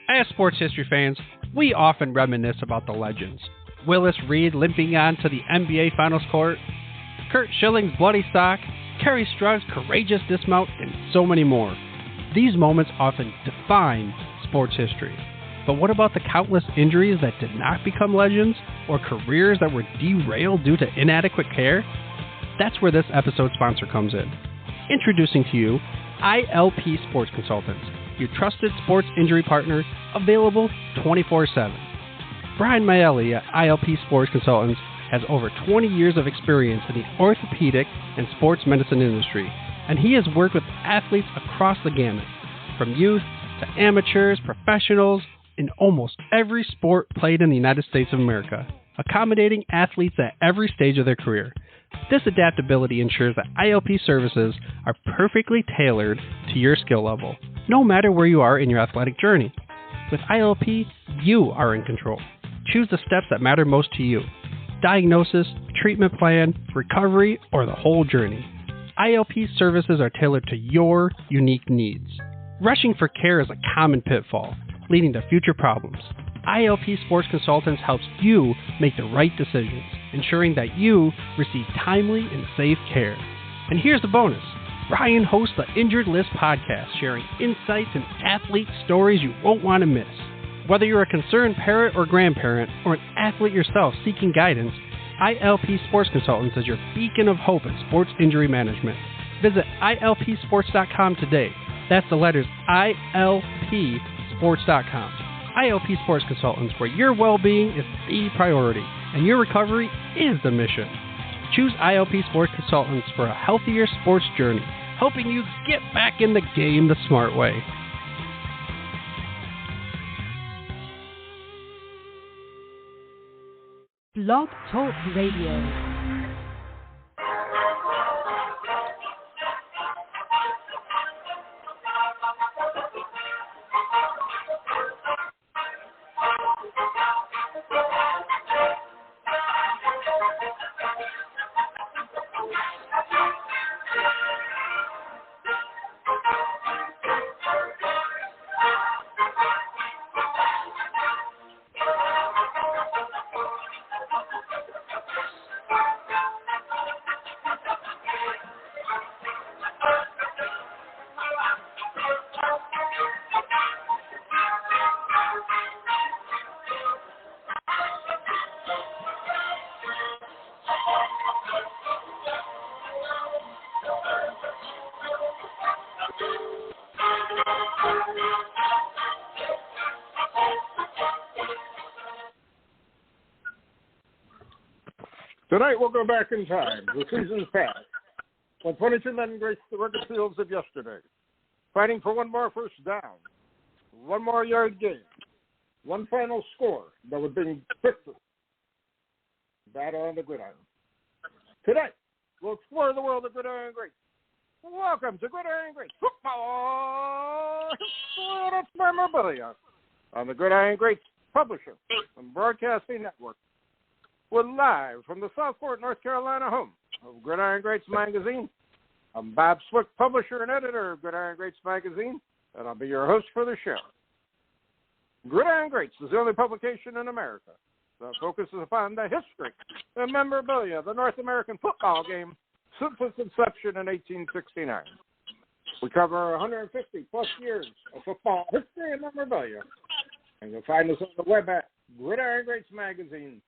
As sports history fans, we often reminisce about the legends. Willis Reed limping on to the NBA Finals court, Curt Schilling's bloody sock, Kerry Strug's courageous dismount, and so many more. These moments often define sports history. But what about the countless injuries that did not become legends, or careers that were derailed due to inadequate care? That's where this episode's sponsor comes in. Introducing to you, ILP Sports Consultants, your trusted sports injury partner, available 24/7. Brian Maelli at ILP Sports Consultants has over 20 years of experience in the orthopedic and sports medicine industry, and he has worked with athletes across the gamut, from youth to amateurs, professionals, in almost every sport played in the United States of America, accommodating athletes at every stage of their career. This adaptability ensures that ILP services are perfectly tailored to your skill level, no matter where you are in your athletic journey. With ILP, you are in control. Choose the steps that matter most to you. Diagnosis, treatment plan, recovery, or the whole journey. ILP services are tailored to your unique needs. Rushing for care is a common pitfall, leading to future problems. ILP Sports Consultants helps you make the right decisions, ensuring that you receive timely and safe care. And here's the bonus. Brian hosts the Injured List podcast, sharing insights and athlete stories you won't want to miss. Whether you're a concerned parent or grandparent, or an athlete yourself seeking guidance, ILP Sports Consultants is your beacon of hope in sports injury management. Visit ilpsports.com today. That's the letters ilpsports.com. ILP Sports Consultants, where your well-being is the priority and your recovery is the mission. Choose ILP Sports Consultants for a healthier sports journey, helping you get back in the game the smart way. Blog Talk Radio. Tonight we'll go back in time. The season's past, when 22 men graced the rugged fields of yesterday, fighting for one more first down, one more yard gain, one final score that would bring victory. Battle on the gridiron. Tonight we'll explore the world of Gridiron Greats. Welcome to Gridiron Greats Football and its memorabilia on the Gridiron Greats Publisher and Broadcasting Network. We're live from the Southport, North Carolina home of Gridiron Greats Magazine. I'm Bob Swick, publisher and editor of Gridiron Greats Magazine, and I'll be your host for the show. Gridiron Greats is the only publication in America that focuses upon the history and memorabilia of the North American football game since its inception in 1869. We cover 150-plus years of football history and memorabilia, and you'll find us on the web at GridironGreatsMagazine.com.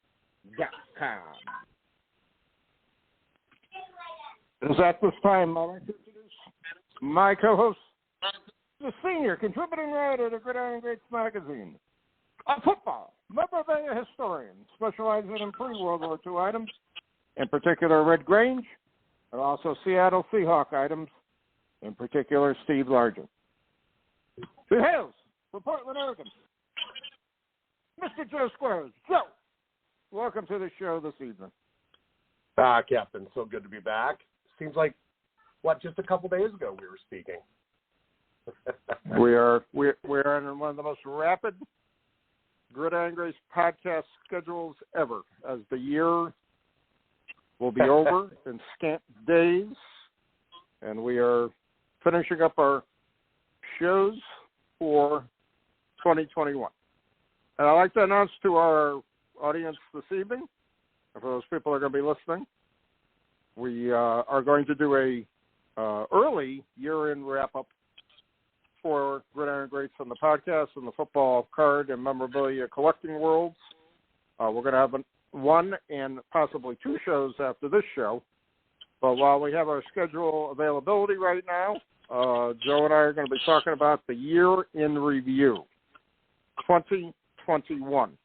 As at this time, I'd like to introduce my co-host, the senior contributing writer to Gridiron Greats Magazine, a football memorabilia historian specializing in pre-World War II items, in particular Red Grange, and also Seattle Seahawk items, in particular Steve Largent. Who hails from Portland, Oregon, Mr. Joe Squires. Joe, welcome to the show this evening. Captain, so good to be back. Seems like, just a couple days ago we were speaking. We're in one of the most rapid Gridiron Greats podcast schedules ever, as the year will be over in scant days, and we are finishing up our shows for 2021. And I'd like to announce to our audience this evening, for those people that are going to be listening, we are going to do a early year-end wrap-up for Gridiron Greats on the podcast and the football card and memorabilia collecting worlds. We're going to have one and possibly two shows after this show. But while we have our schedule availability right now, Joe and I are going to be talking about the year in review, 2021.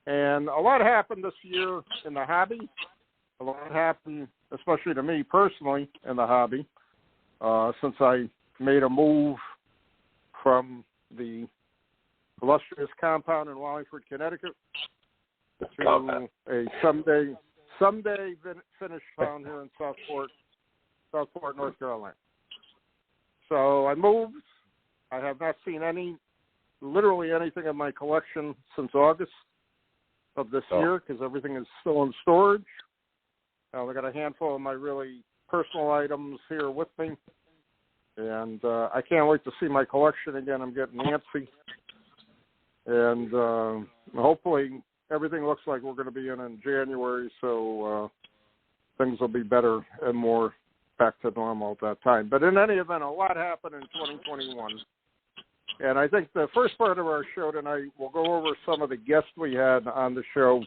And a lot happened this year in the hobby. A lot happened, especially to me personally, in the hobby, since I made a move from the illustrious compound in Wallingford, Connecticut, to a someday finish down here in Southport, North Carolina. So I moved. I have not seen literally anything in my collection since August of this year because everything is still in storage. I got a handful of my really personal items here with me, and I can't wait to see my collection again. I'm getting antsy, and hopefully everything looks like we're going to be in January, so things will be better and more back to normal at that time. But in any event, a lot happened in 2021. And I think the first part of our show tonight, we'll go over some of the guests we had on the show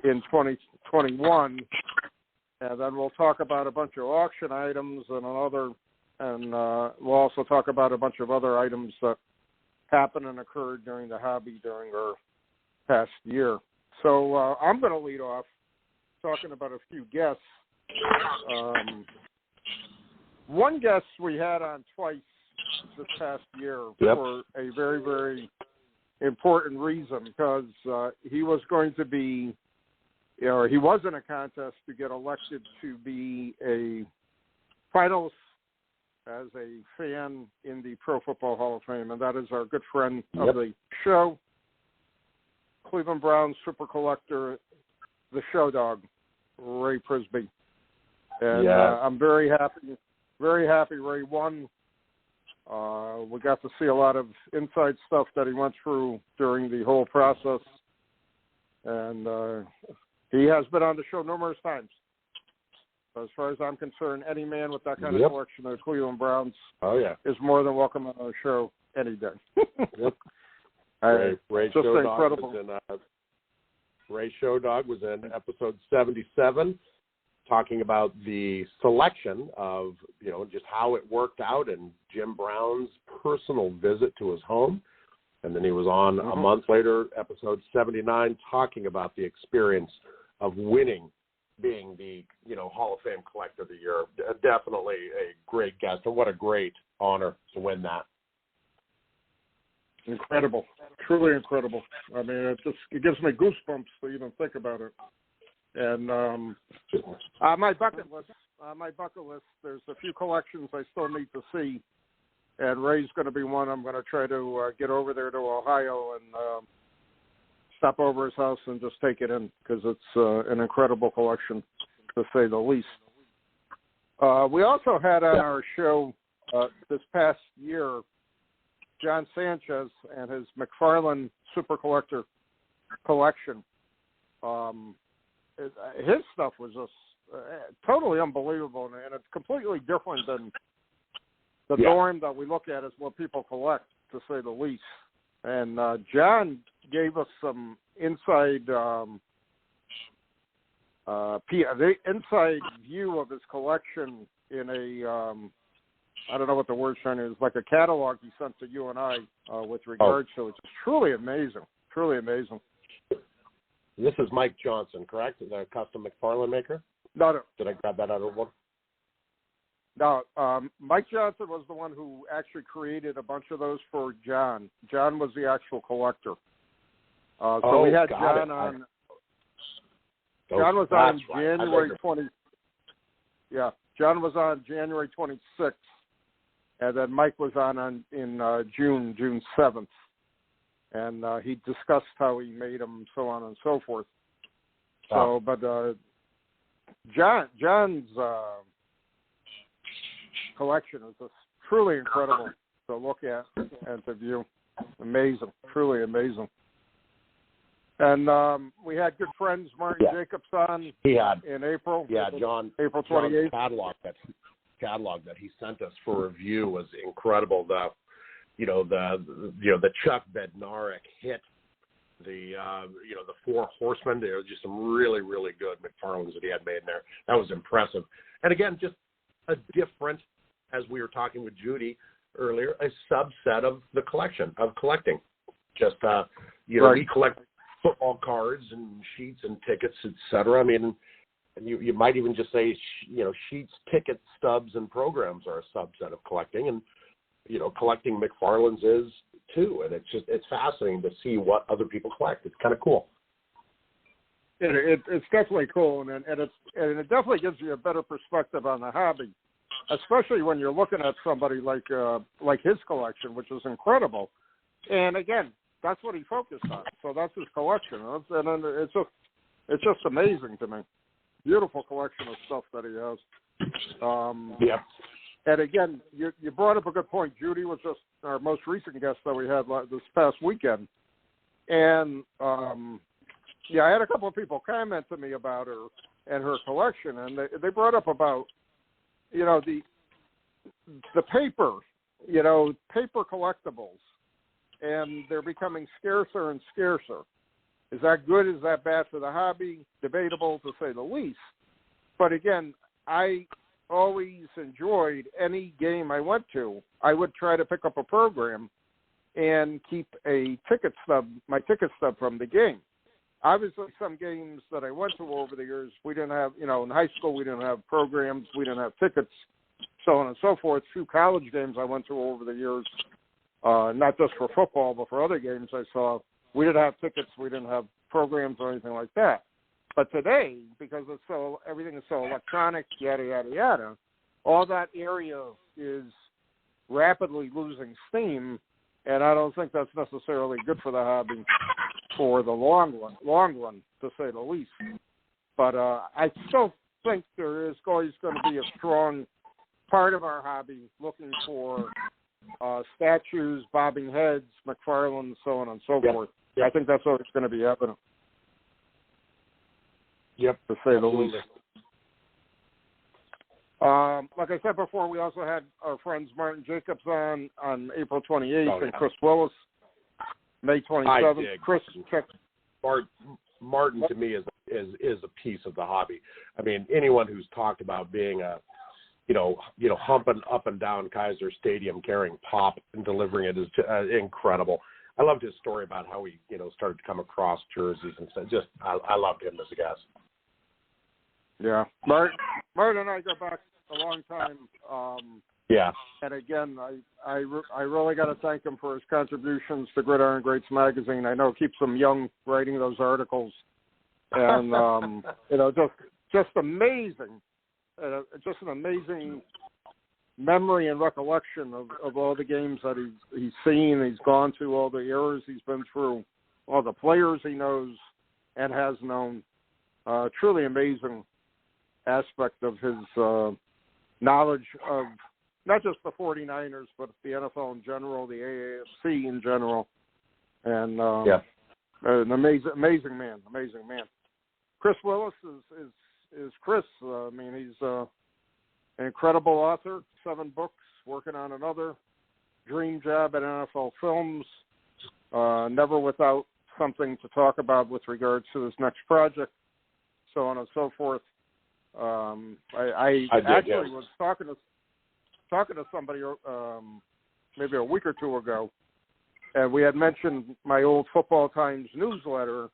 in 2021, and then we'll talk about a bunch of auction items and we'll also talk about a bunch of other items that happened and occurred during the hobby during our past year. So I'm going to lead off talking about a few guests. One guest we had on twice this past year for a very, very important reason, because he was going to be, he was in a contest to get elected to be a finalist as a fan in the Pro Football Hall of Fame, and that is our good friend of the show, Cleveland Browns super collector, the show dog, Ray Prisby. And I'm very happy Ray won. We got to see a lot of inside stuff that he went through during the whole process. And he has been on the show numerous times. As far as I'm concerned, any man with that kind of collection of the Cleveland Browns is more than welcome on our show any day. Ray just Show incredible. Ray Show Dog was in episode 77, talking about the selection of, just how it worked out and Jim Brown's personal visit to his home. And then he was on a month later, episode 79, talking about the experience of winning, being the, Hall of Fame Collector of the Year. Definitely a great guest, and what a great honor to win that. Incredible. Truly incredible. I mean, it gives me goosebumps to even think about it. And my bucket list, there's a few collections I still need to see, and Ray's going to be one. I'm going to try to get over there to Ohio and stop over his house and just take it in, because it's an incredible collection, to say the least. We also had on our show this past year John Sanchez and his McFarlane Super Collector collection. His stuff was just totally unbelievable, and it's completely different than the norm that we look at as what people collect, to say the least. And John gave us some inside the inside view of his collection in a I don't know what the word is, like a catalog he sent to you and I with regards to it. It's truly amazing. Truly amazing. This is Mike Johnson, correct? The custom McFarlane maker? No. Did I grab that out of one? No. Mike Johnson was the one who actually created a bunch of those for John. John was the actual collector. So we had John on. John was on January 20. Yeah, John was on January 26th, and then Mike was on in June 7th. And he discussed how he made them, so on and so forth. So, but John's collection is just truly incredible to look at and to view. Amazing, truly amazing. And we had good friends, Martin Jacobs, on in April. Yeah, John. April 28th. John's catalog that he sent us for review was incredible. The Chuck Bednarik hit, the Four Horsemen. There were just some really, really good McFarlanes that he had made in there. That was impressive. And again, just a different, as we were talking with Judy earlier, a subset of the collection, of collecting. Just, we collect football cards and sheets and tickets, etc. I mean, and you might even just say, sheets, tickets, stubs, and programs are a subset of collecting. And, collecting McFarlane's is too. And it's fascinating to see what other people collect. It's kind of cool. It's definitely cool, and it definitely gives you a better perspective on the hobby, especially when you're looking at somebody like his collection, which is incredible. And again, that's what he focused on. So that's his collection, and it's just amazing to me. Beautiful collection of stuff that he has. And again, you brought up a good point. Judy was just our most recent guest that we had this past weekend, and I had a couple of people comment to me about her and her collection, and they brought up about the paper, paper collectibles, and they're becoming scarcer and scarcer. Is that good? Is that bad for the hobby? Debatable, to say the least. But again, I always enjoyed any game I went to. I would try to pick up a program and keep my ticket stub from the game. Obviously, some games that I went to over the years, we didn't have, in high school, we didn't have programs, we didn't have tickets, so on and so forth. Few college games I went to over the years, not just for football, but for other games I saw, we didn't have tickets, we didn't have programs or anything like that. But today, because everything is so electronic, yada, yada, yada, all that area is rapidly losing steam, and I don't think that's necessarily good for the hobby for the long run, to say the least. But I still think there is always going to be a strong part of our hobby looking for statues, bobbing heads, McFarlane, so on and so forth. I think that's always going to be evident. Yep, to say the least. Like I said before, we also had our friends Martin Jacobs on April 28th and Chris Willis May 27th. Chris, Martin to me is a piece of the hobby. I mean, anyone who's talked about being a humping up and down Kaiser Stadium carrying pop and delivering it is incredible. I loved his story about how he started to come across jerseys and stuff. I loved him as a guest. Yeah, Martin and I go back a long time. And again, I really got to thank him for his contributions to Gridiron Greats magazine. I know it keeps him young writing those articles, and just amazing, just an amazing memory and recollection of all the games that he's seen, he's gone to, all the eras he's been through, all the players he knows and has known. Truly amazing aspect of his knowledge of not just the 49ers, but the NFL in general, the AAFC in general. And an amazing man. Chris Willis is Chris. I mean, he's an incredible author, 7 books, working on another, dream job at NFL Films, never without something to talk about with regards to his next project, so on and so forth. I actually was talking to somebody maybe a week or two ago, and we had mentioned my old Football Times newsletter,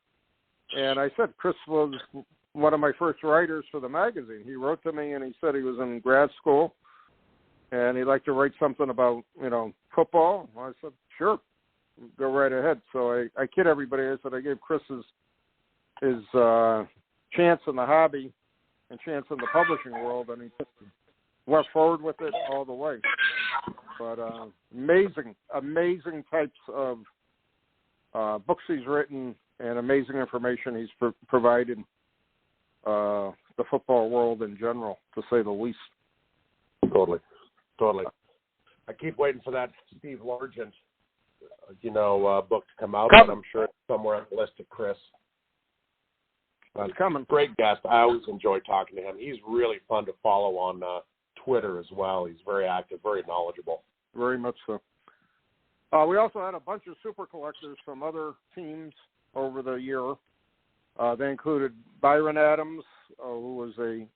and I said Chris was one of my first writers for the magazine. He wrote to me, and he said he was in grad school, and he'd like to write something about, football. I said, sure, go right ahead. So I kid everybody. I said I gave Chris his chance in the hobby and chance in the publishing world, and he just went forward with it all the way. But amazing types of books he's written and amazing information he's provided the football world in general, to say the least. Totally. I keep waiting for that Steve Largent book to come out, but I'm sure it's somewhere on the list of Chris. It's coming. Great guest. I always enjoy talking to him. He's really fun to follow on Twitter as well. He's very active, very knowledgeable. Very much so. We also had a bunch of super collectors from other teams over the year. They included Byron Adams, who was a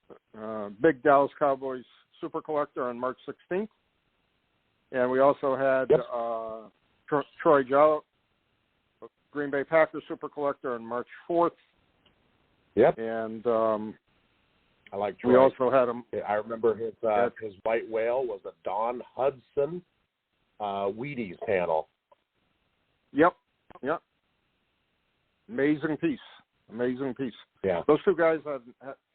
big Dallas Cowboys super collector on March 16th. And we also had Troy Jolly, Green Bay Packers super collector on March 4th. Yep. And I like Troy. We also had him. I remember his white whale was a Don Hudson Wheaties panel. Yep. Amazing piece. Yeah. Those two guys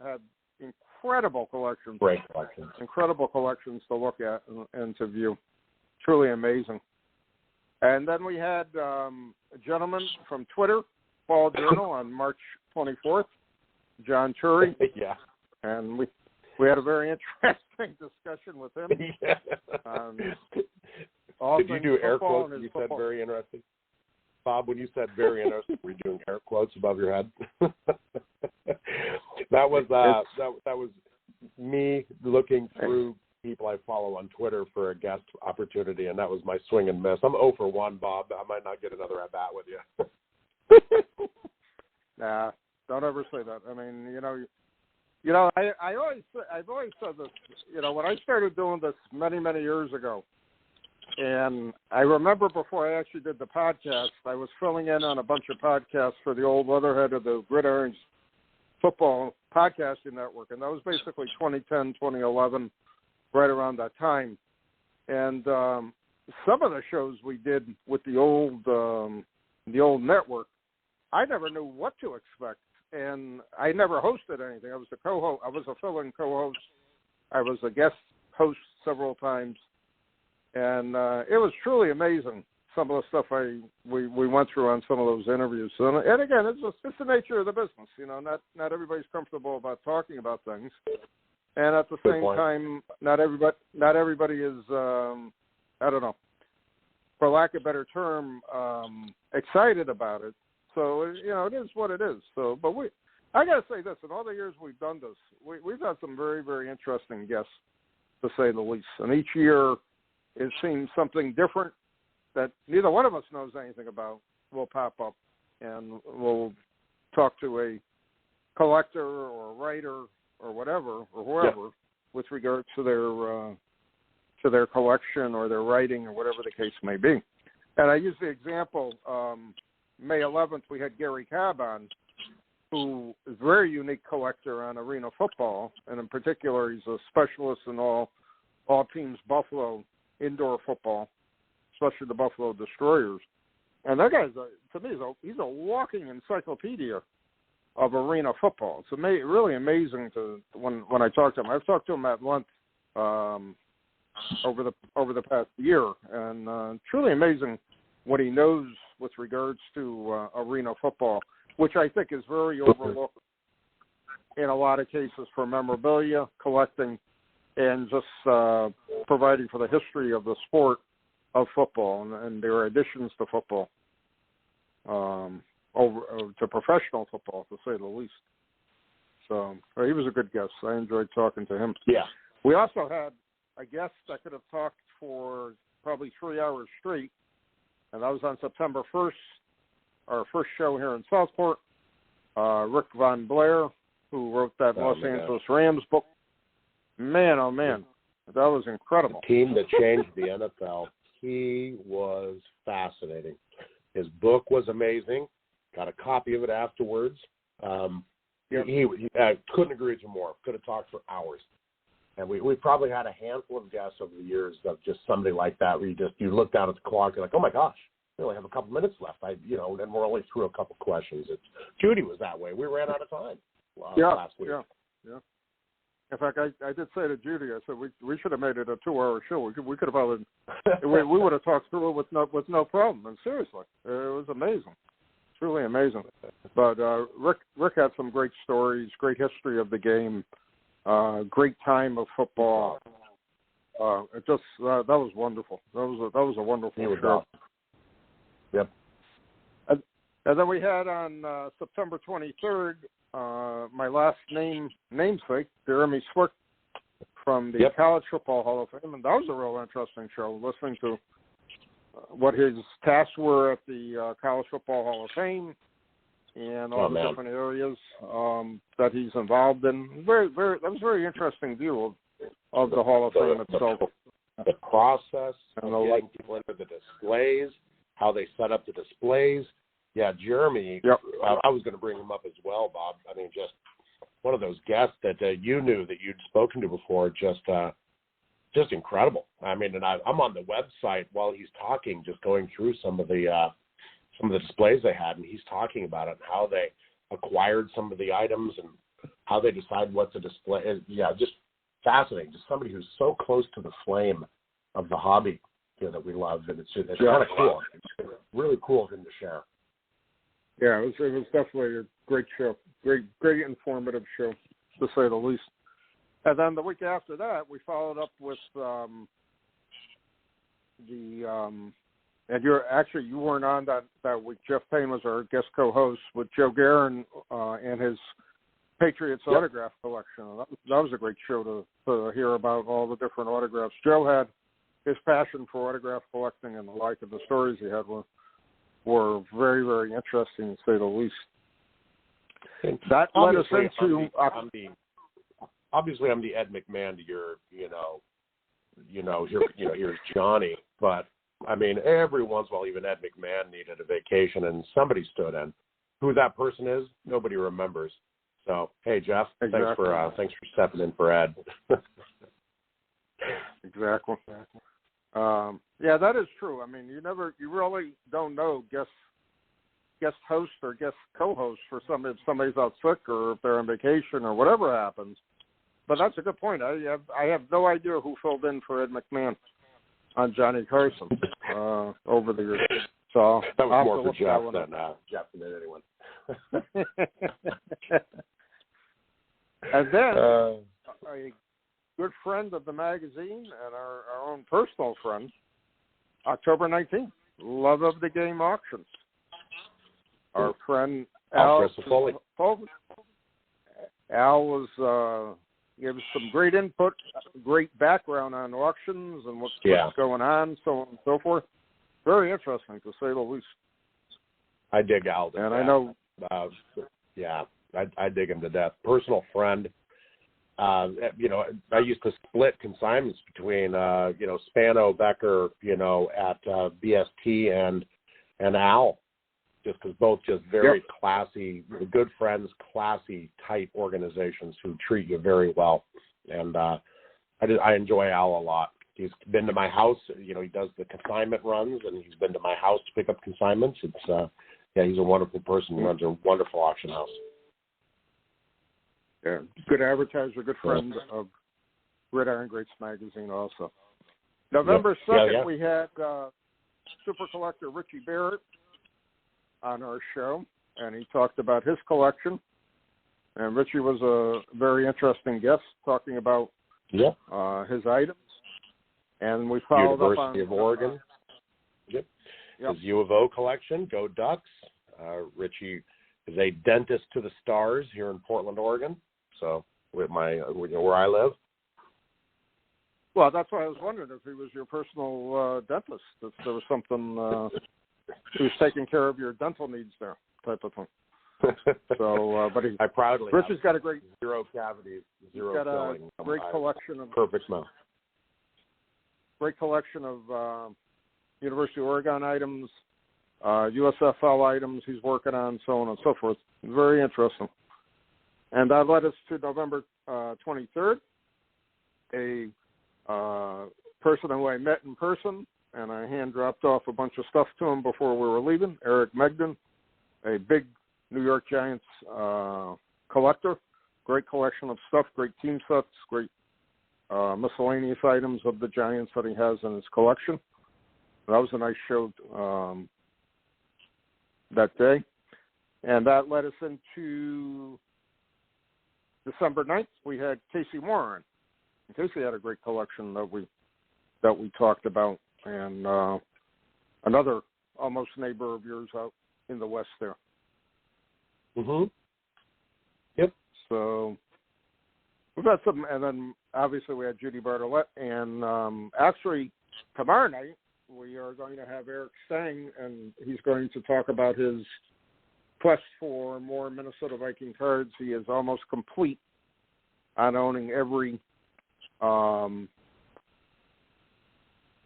had incredible collections. Great collections. Incredible collections to look at and to view. Truly amazing. And then we had a gentleman from Twitter, Ball Journal, on March 24th, John Turry. Yeah. And we had a very interesting discussion with him. Yeah. Did you do air quotes? You said very interesting. Bob, when you said very interesting, were you doing air quotes above your head? That was me looking through people I follow on Twitter for a guest opportunity, and that was my swing and miss. I'm 0 for 1, Bob. I might not get another at bat with you. Nah, don't ever say that. I mean, I've always said this. When I started doing this many years ago, and I remember before I actually did the podcast, I was filling in on a bunch of podcasts for the old leatherhead of the Gridiron Football Podcasting Network, and that was basically 2010, 2011, right around that time. And some of the shows we did with the old network, I never knew what to expect, and I never hosted anything. I was a co-host. I was a fill-in co-host. I was a guest host several times. And it was truly amazing, some of the stuff we went through on some of those interviews. And again, it's the nature of the business. Not everybody's comfortable about talking about things, and at the same time, not everybody is I don't know, for lack of a better term, excited about it. So it is what it is. So, but I got to say this: in all the years we've done this, we've had some very interesting guests, to say the least. And each year, it seems something different that neither one of us knows anything about will pop up, and we'll talk to a collector or a writer or whatever or whoever with regard to their collection or their writing or whatever the case may be. And I use the example, May 11th, we had Gary Cobb on, who is a very unique collector on arena football, and in particular, he's a specialist in all teams Buffalo indoor football, especially the Buffalo Destroyers. And that guy's, to me, he's a walking encyclopedia of arena football. It's really amazing when I talk to him. I've talked to him at length over the past year, and truly amazing what he knows with regards to arena football, which I think is very overlooked in a lot of cases for memorabilia, collecting, and just providing for the history of the sport of football and their additions to football, to professional football, to say the least. So he was a good guest. I enjoyed talking to him. Yeah. We also had a guest that could have talked for probably 3 hours straight, and that was on September 1st, our first show here in Southport. Rick Von Blair, who wrote that Los Angeles Rams book. Man, oh man, that was incredible. The team that changed the NFL. He was fascinating. His book was amazing. Got a copy of it afterwards. He couldn't agree with you more. Could have talked for hours. And we probably had a handful of guests over the years of just somebody like that where you look down at the clock and you're like, oh my gosh, we only have a couple minutes left. And we're only through a couple questions. Judy was that way. We ran out of time last week. Yeah. In fact, I did say to Judy, I said we should have made it a 2-hour show. We could have we would have talked through it with no problem. And seriously, it was amazing, truly amazing. But Rick had some great stories, great history of the game, great time of football. That was wonderful. That was a wonderful show. Yep. And then we had on September 23rd, my last namesake, Jeremy Swick, from the College Football Hall of Fame, and that was a real interesting show, listening to what his tasks were at the College Football Hall of Fame and all the different areas that he's involved in. That was a very interesting view of the Hall of Fame itself. The process of getting people into the displays, how they set up the displays. Yeah, Jeremy, I was going to bring him up as well, Bob. I mean, just one of those guests that you knew that you'd spoken to before, just incredible. I mean, and I'm on the website while he's talking, just going through some of the displays they had, and he's talking about it and how they acquired some of the items and how they decide what to display. Yeah, just fascinating. Just somebody who's so close to the flame of the hobby that we love, and it's kind of cool. It's really cool of him to share. Yeah, it was definitely a great show, great informative show, to say the least. And then the week after that, we followed up with and you weren't on that week. Jeff Payne was our guest co-host with Joe Guerin and his Patriots autograph collection. That was a great show to hear about all the different autographs. Joe had his passion for autograph collecting and the like, of the stories he had were very, very interesting, to say the least. That led us into... Obviously, I'm the Ed McMahon to your, here's Johnny. But, I mean, every once in a while, even Ed McMahon needed a vacation, and somebody stood in. Who that person is, nobody remembers. So, hey, Jeff, thanks for stepping in for Ed. Exactly. Yeah, that is true. I mean, you really don't know guest host or guest co-host for somebody if somebody's out sick or if they're on vacation or whatever happens. But that's a good point. I have no idea who filled in for Ed McMahon on Johnny Carson over the years. So that was more for Jeff than anyone. And then a good friend of the magazine and our own personal friend, October 19th, Love of the Game Auctions. Our friend Al was gave us some great input, great background on auctions and what's going on, so on and so forth. Very interesting, to say the least. I dig Al to death. I know. I dig him to death. Personal friend. I used to split consignments between, Spano, Becker, at BST and Al, just because both just very classy, good friends, classy type organizations who treat you very well. And I enjoy Al a lot. He's been to my house. He does the consignment runs, and he's been to my house to pick up consignments. It's he's a wonderful person. He runs a wonderful auction house. Yeah, good advertiser, good friend of Gridiron Greats magazine also. November 2nd, we had super collector Richie Barrett on our show, and he talked about his collection. And Richie was a very interesting guest, talking about his items. And we followed up on... University of Oregon. His U of O collection, Go Ducks. Richie is a dentist to the stars here in Portland, Oregon. So, with where I live. Well, that's why I was wondering if he was your personal dentist, if there was something who's taking care of your dental needs there, type of thing. So, but I proudly Richard's got a great zero cavities, zero got filling. A great collection of perfect mouth. Great collection of University of Oregon items, USFL items he's working on, so on and so forth. Very interesting. And that led us to November 23rd, a person who I met in person, and I hand-dropped off a bunch of stuff to him before we were leaving, Eric Megden, a big New York Giants collector. Great collection of stuff, great team sets, great miscellaneous items of the Giants that he has in his collection. That was a nice show that day. And that led us into December 9th. We had Casey Moore on. Casey had a great collection that we talked about. And another almost neighbor of yours out in the west there. Mhm. Yep. So we've got some, and then obviously we had Judy Bartlett, and actually tomorrow night we are going to have Eric Stang, and he's going to talk about his quest for more Minnesota Viking cards. He is almost complete on owning every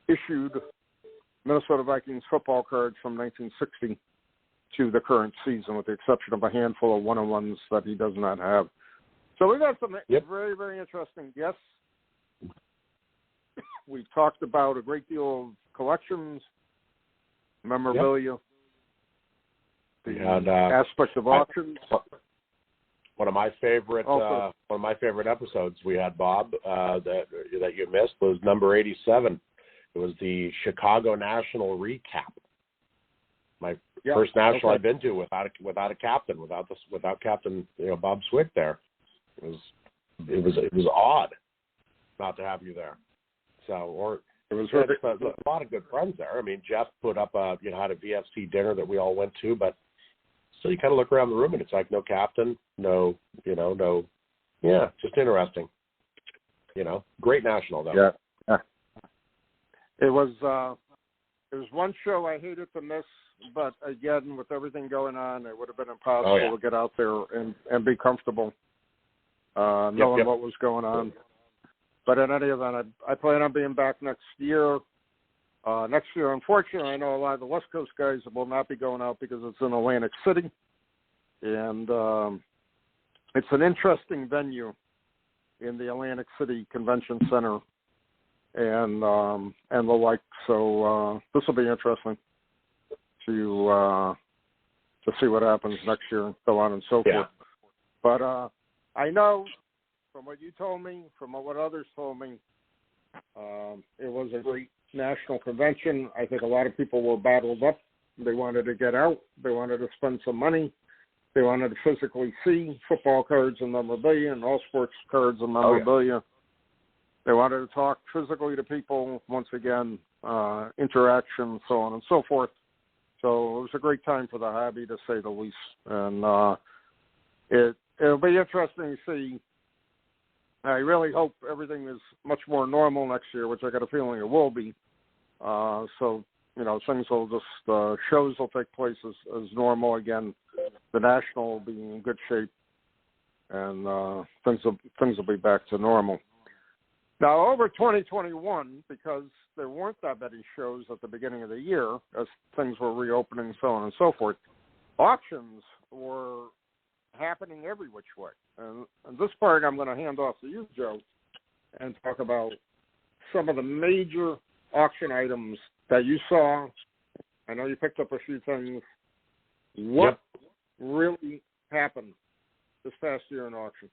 issued Minnesota Vikings football cards from 1960 to the current season, with the exception of a handful of one-on-ones that he does not have. So we've got some very, very interesting guests. We've talked about a great deal of collections, memorabilia, the aspects of auctions. One of my favorite episodes we had, Bob, that you missed was number 87. It was the Chicago National recap. My first national I've been to without a captain, without Captain Bob Swick there. It was odd not to have you there. So it was a lot of good friends there. I mean, Jeff put up had a VFC dinner that we all went to, but still you kind of look around the room and it's like no captain, no, just interesting. Great national though. Yeah. It was one show I hated to miss, but again, with everything going on, it would have been impossible to get out there and be comfortable knowing what was going on. But in any event, I plan on being back next year. Unfortunately, I know a lot of the West Coast guys will not be going out because it's in Atlantic City. And it's an interesting venue in the Atlantic City Convention Center and the like. So this will be interesting to see what happens next year and so on and so forth. But I know from what you told me, from what others told me, it was a great national convention. I think a lot of people were bottled up. They wanted to get out. They wanted to spend some money. They wanted to physically see football cards and memorabilia and all sports cards and memorabilia. They wanted to talk physically to people, once again, interaction, so on and so forth. So it was a great time for the hobby, to say the least. And it'll be interesting to see. I really hope everything is much more normal next year, which I got a feeling it will be. So, things will just, shows will take place as normal again. The National will be in good shape, and things will be back to normal. Now, over 2021, because there weren't that many shows at the beginning of the year, as things were reopening, so on and so forth, auctions were happening every which way. And this part I'm going to hand off to you, Joe, and talk about some of the major auction items that you saw. I know you picked up a few things. What really happened this past year in auction?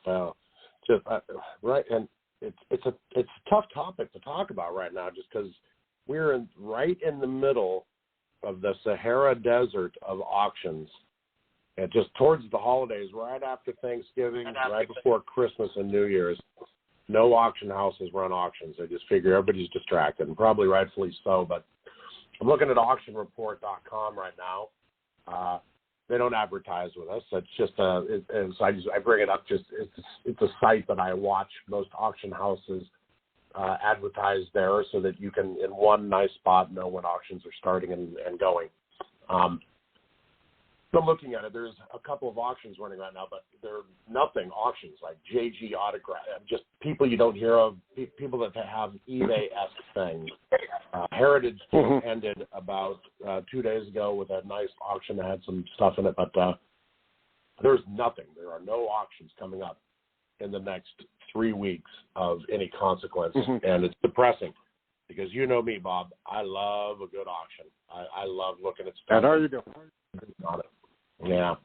Well, just right, and it's a tough topic to talk about right now, just because we're right in the middle of the Sahara Desert of auctions. And just towards the holidays, right after Thanksgiving, right before Christmas and New Year's, no auction houses run auctions. They just figure everybody's distracted, and probably rightfully so. But I'm looking at auctionreport.com right now. They don't advertise with us. It's just I bring it up. It's a site that I watch most auction houses advertise there, so that you can, in one nice spot, know when auctions are starting and going. I'm looking at it. There's a couple of auctions running right now, but they're nothing auctions like JG Autograph, just people you don't hear of, people that have eBay-esque things. Heritage ended about 2 days ago with a nice auction that had some stuff in it, but there's nothing. There are no auctions coming up in the next 3 weeks of any consequence, and it's depressing because you know me, Bob. I love a good auction. I love looking at stuff. I know you do. Yeah.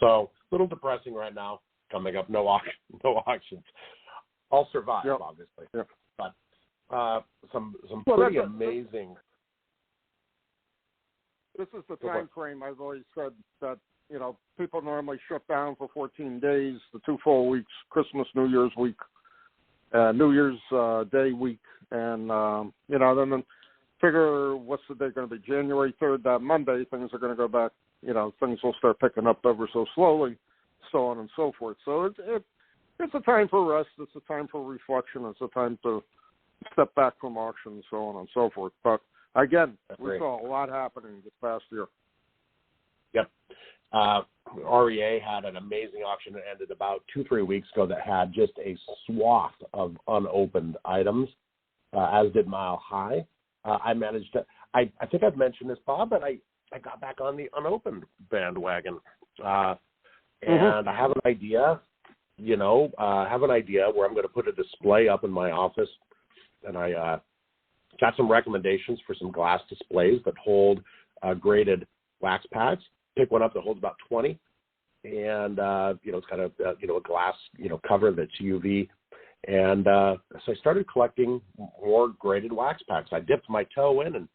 So a little depressing right now. Coming up, no auctions. I'll survive, obviously. Yep. But some pretty amazing. This is the time frame I've always said that, people normally shut down for 14 days, the 2 full weeks, Christmas, New Year's week, New Year's Day week, and then figure what's the date going to be? January 3rd, that Monday, things are going to go back. Things will start picking up ever so slowly, so on and so forth. So it's a time for rest. It's a time for reflection. It's a time to step back from auctions, so on and so forth. But again, we saw a lot happening this past year. Yep. REA had an amazing auction that ended about 2-3 weeks ago that had just a swath of unopened items, as did Mile High. I managed to, I think I've mentioned this, Bob, but I got back on the unopened bandwagon. And I have an idea, where I'm going to put a display up in my office. And I got some recommendations for some glass displays that hold graded wax pads. Pick one up that holds about 20. And, it's got a glass, cover that's UV. And so I started collecting more graded wax packs. I dipped my toe in and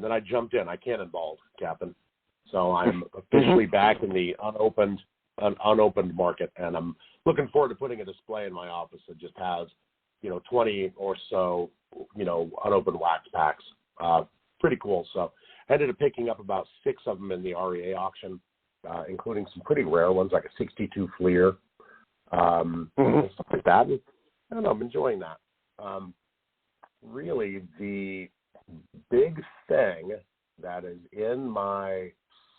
then I jumped in. I cannonballed, Captain. So I'm officially back in the unopened market, and I'm looking forward to putting a display in my office that just has, 20 or so, unopened wax packs. Pretty cool. So I ended up picking up about 6 of them in the REA auction, including some pretty rare ones like a 62 Fleer, stuff like that. And I don't know, I'm enjoying that. Really, the big thing that is in my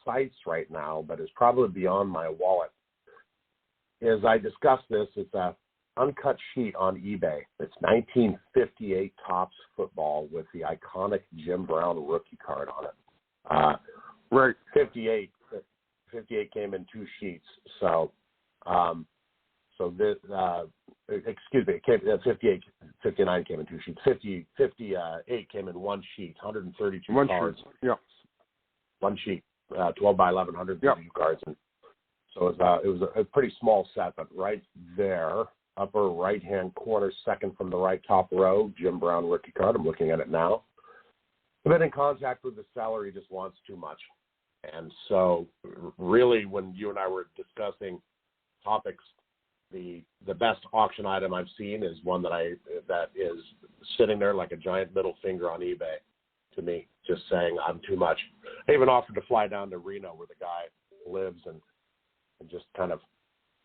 sights right now, but is probably beyond my wallet, is I discussed this. It's a uncut sheet on eBay. It's 1958 Topps football with the iconic Jim Brown rookie card on it. Right. 58 came in 2 sheets. So, excuse me, 59 came in 2 sheets. 58 came in 1 sheet, 132 cards. Yeah. 1 sheet, 12 by 11, 132 cards. And so it was a pretty small set, but right there, upper right-hand corner, second from the right top row, Jim Brown rookie card. I'm looking at it now. I've been in contact with the seller. He just wants too much. And so really, when you and I were discussing topics, the best auction item I've seen is one that is sitting there like a giant middle finger on eBay to me, just saying I'm too much. I even offered to fly down to Reno where the guy lives and just kind of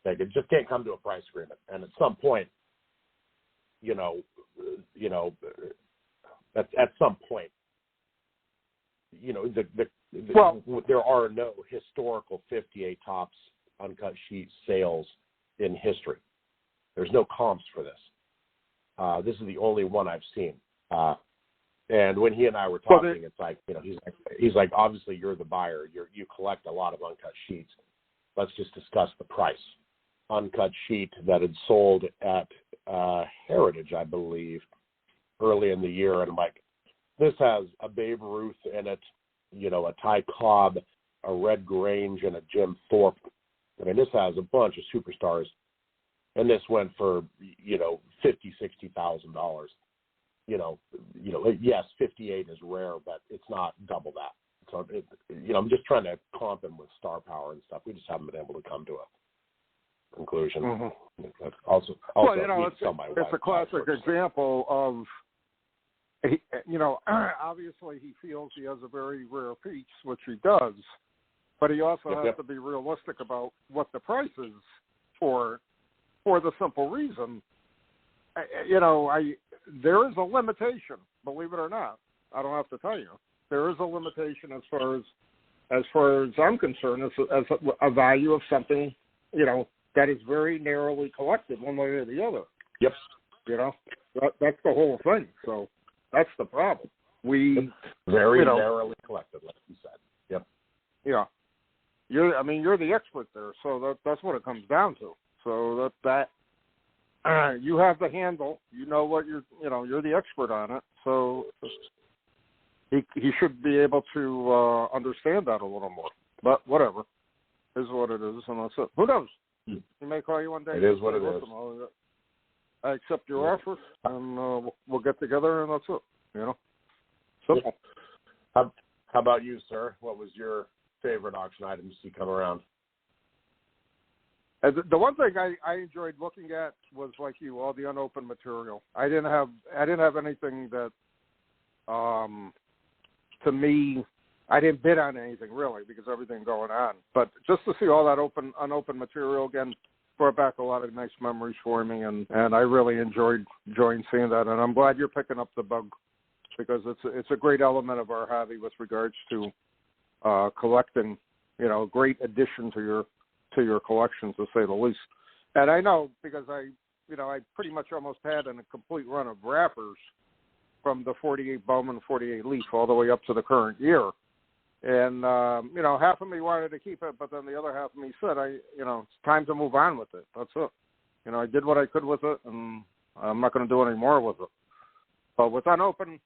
like it just can't come to a price agreement. And at some point, at some point, there are no historical 58 Topps uncut sheet sales in history. There's no comps for this. This is the only one I've seen. And when he and I were talking, it's like, he's like, obviously you're the buyer. You collect a lot of uncut sheets. Let's just discuss the price. Uncut sheet that had sold at Heritage, I believe, early in the year. And I'm like, this has a Babe Ruth in it, a Ty Cobb, a Red Grange, and a Jim Thorpe. I mean, this has a bunch of superstars, and this went for $50,000-$60,000. Yes, 58 is rare, but it's not double that. So I'm just trying to comp him with star power and stuff. We just haven't been able to come to a conclusion. Mm-hmm. Also, it's a classic example of. Obviously he feels he has a very rare piece, which he does, but he also has to be realistic about what the price is for the simple reason, there is a limitation, believe it or not. I don't have to tell you. There is a limitation as far as I'm concerned, as a value of something, that is very narrowly collected one way or the other. Yep. That's the whole thing. So that's the problem. We very narrowly collected, like you said. Yep. Yeah. You're the expert there, so that's what it comes down to. So that you have the handle, what you're the expert on it. So he should be able to understand that a little more. But whatever, is what it is, and that's it. Who knows? He may call you one day. It is what it is. I accept your offer, and we'll get together, and that's it. Simple. How about you, sir? What was your favorite auction item to see come around? The one thing I enjoyed looking at was, like you, all the unopened material. I didn't have anything that to me, I didn't bid on anything really because everything going on. But just to see all that unopened material again brought back a lot of nice memories for me, and I really enjoyed seeing that. And I'm glad you're picking up the bug because it's a great element of our hobby with regards to collecting. You know, great addition to your collection, to say the least. And I know because I pretty much almost had a complete run of wrappers from the 48 Bowman, 48 Leaf all the way up to the current year. And, half of me wanted to keep it, but then the other half of me said, it's time to move on with it. That's it. I did what I could with it, and I'm not going to do any more with it. But with unopened,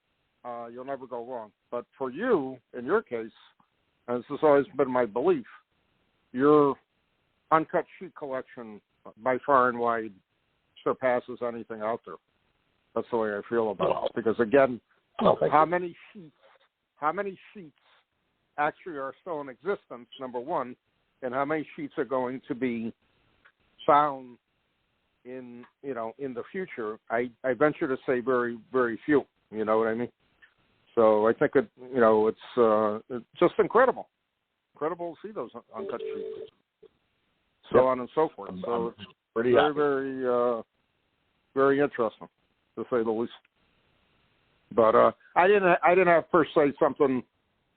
you'll never go wrong. But for you, in your case, and this has always been my belief, your uncut sheet collection by far and wide surpasses anything out there. That's the way I feel about it. Because, again, how many sheets actually are still in existence, number one, and how many sheets are going to be found in the future? I venture to say very, very few. You know what I mean? So I think it's just incredible to see those uncut sheets, so on and so forth. So it's very, very, very interesting, to say the least. But I didn't have per se something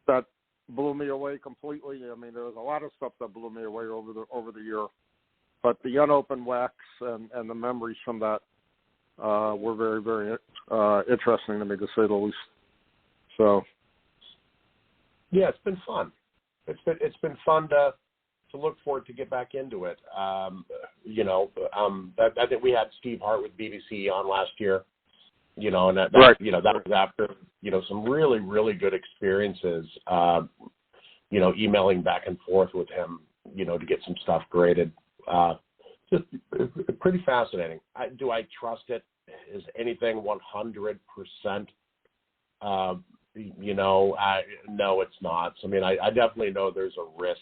that blew me away completely. I mean, there was a lot of stuff that blew me away over the year, but the unopened wax and the memories from that were very, very interesting to me, to say the least. So, yeah, it's been fun. It's been fun to look forward to get back into it. I think we had Steve Hart with BBC on last year. And that right. That was after some really, really good experiences. Emailing back and forth with him, to get some stuff graded. Just pretty fascinating. Do I trust it? Is anything 100%? No, it's not. So, I mean, I definitely know there's a risk,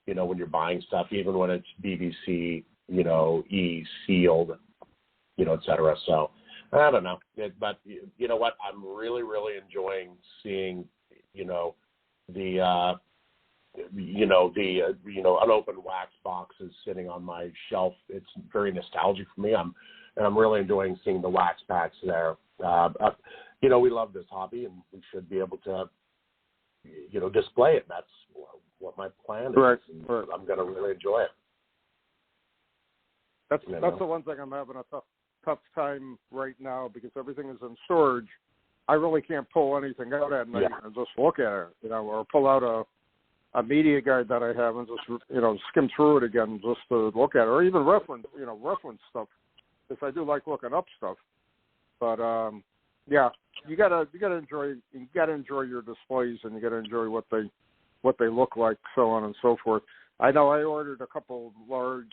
when you're buying stuff, even when it's BBC, sealed, et cetera. So I don't know. But you know what? I'm really, really enjoying seeing, the unopened wax boxes sitting on my shelf. It's very nostalgic for me. I'm really enjoying seeing the wax packs there. We love this hobby, and we should be able to, display it. That's what my plan is. Right. I'm going to really enjoy it. That's the one thing I'm having a tough time right now, because everything is in storage. I really can't pull anything out at night and just look at it, or pull out a media guide that I have and just, skim through it again just to look at it, or even reference stuff, because I do like looking up stuff. But you gotta enjoy your displays, and you gotta enjoy what they look like, so on and so forth. I know I ordered a couple large,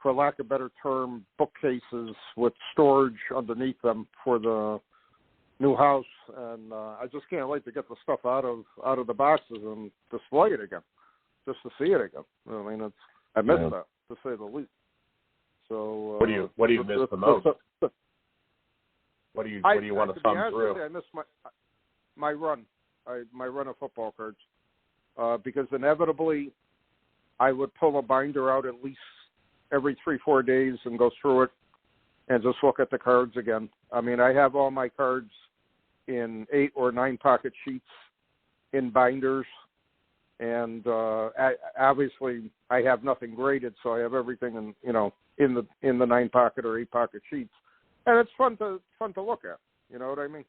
for lack of a better term, bookcases with storage underneath them for the new house, and I just can't wait to get the stuff out of the boxes and display it again, just to see it again. I mean, I miss that, to say the least. So what do you miss the most? What do you want to thumb through? I miss my run of football cards, because inevitably I would pull a binder out at least every 3-4 days and go through it and just look at the cards again. I mean, I have all my cards in 8 or 9 pocket sheets in binders, and obviously I have nothing graded, so I have everything in the 9 pocket or 8 pocket sheets, and it's fun to look at. You know what I mean?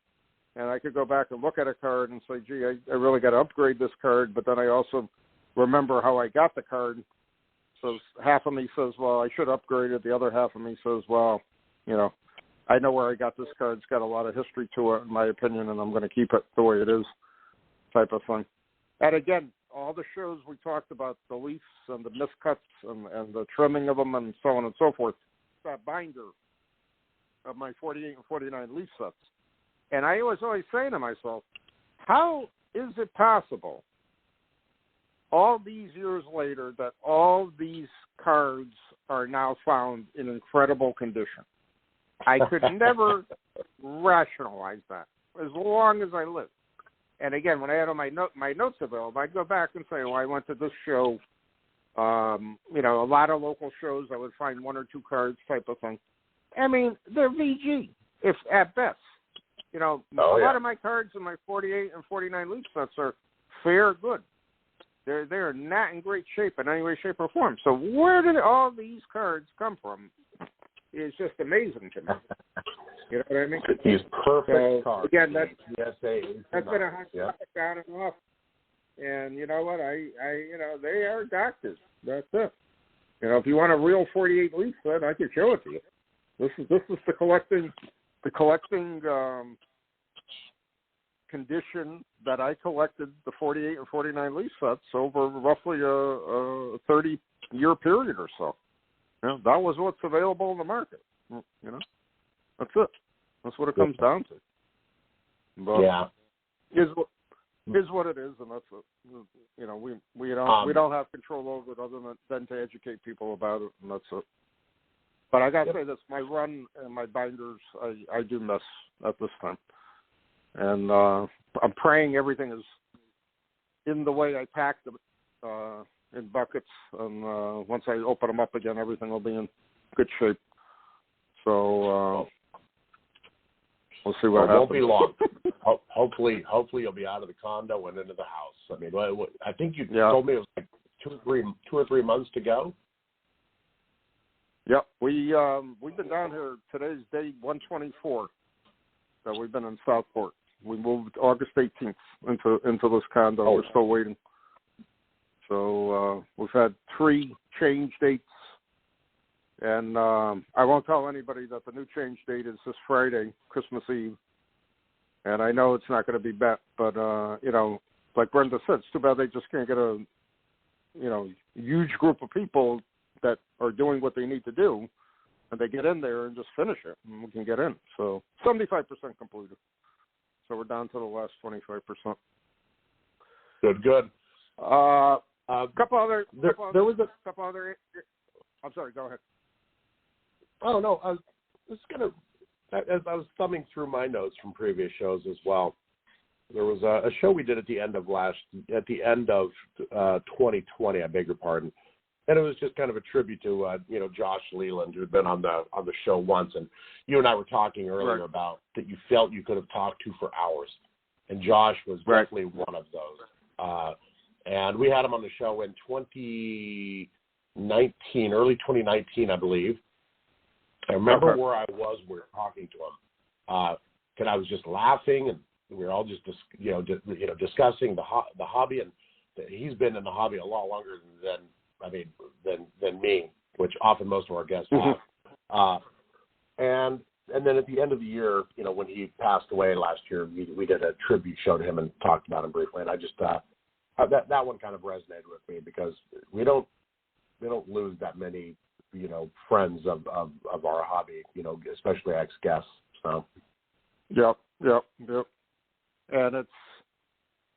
And I could go back and look at a card and say, gee, I really got to upgrade this card, but then I also remember how I got the card. So half of me says, well, I should upgrade it. The other half of me says, well, I know where I got this card. It's got a lot of history to it, in my opinion, and I'm going to keep it the way it is, type of thing. And again, all the shows we talked about, the Leafs and the miscuts and the trimming of them and so on and so forth, that binder of my 48 and 49 Leaf sets. And I was always saying to myself, how is it possible all these years later that all these cards are now found in incredible condition? I could never rationalize that as long as I live. And again, when I had all my notes available, I'd go back and say, well, I went to this show. A lot of local shows, I would find one or two cards type of thing. I mean, they're VG, if at best. A lot of my cards in my 48 and 49 leaf sets are fair good. They're not in great shape in any way, shape, or form. So where did all these cards come from? It's just amazing to me. You know what I mean? These perfect cards. Again, that's been a hot topic on and off. And you know what? They are doctors. That's it. If you want a real 48 leaf set, I can show it to you. This is the collecting condition that I collected the 48 and 49 leaf sets over roughly a 30-year period or so. That was what's available in the market. That's it. That's what it comes down to. But is what it is, and that's it. We don't have control over it other than to educate people about it, and that's it. But I got to say this, my run and my binders, I do miss at this time. And I'm praying everything is in the way I packed them in buckets. And once I open them up again, everything will be in good shape. So we'll see what happens. It won't be long. Hopefully you'll be out of the condo and into the house. I mean, I think you told me it was like 2 or 3 months to go. Yep, we've been down here. Today's day 124. So we've been in Southport. We moved August 18th into this condo. We're still waiting. So we've had 3 change dates, and I won't tell anybody that the new change date is this Friday, Christmas Eve. And I know it's not going to be bet, but like Brenda said, it's too bad they just can't get a huge group of people that are doing what they need to do, and they get in there and just finish it, and we can get in. So 75% completed. So we're down to the last 25%. Good. Couple other. I'm sorry. Go ahead. Oh no, I was just gonna. As I was thumbing through my notes from previous shows as well, there was a show we did at the end of 2020. I beg your pardon. And it was just kind of a tribute to, Josh Leland, who had been on the show once. And you and I were talking earlier about that you felt you could have talked to for hours. And Josh was definitely one of those. And we had him on the show in 2019, early 2019, I believe. I remember where I was when we were talking to him. And I was just laughing, and we were all just, discussing the hobby. And he's been in the hobby a lot longer than me, which often most of our guests have. And then at the end of the year, when he passed away last year, we did a tribute show to him and talked about him briefly. And I just that one kind of resonated with me because we don't lose that many friends of our hobby, especially ex-guests. So. Yep. And it's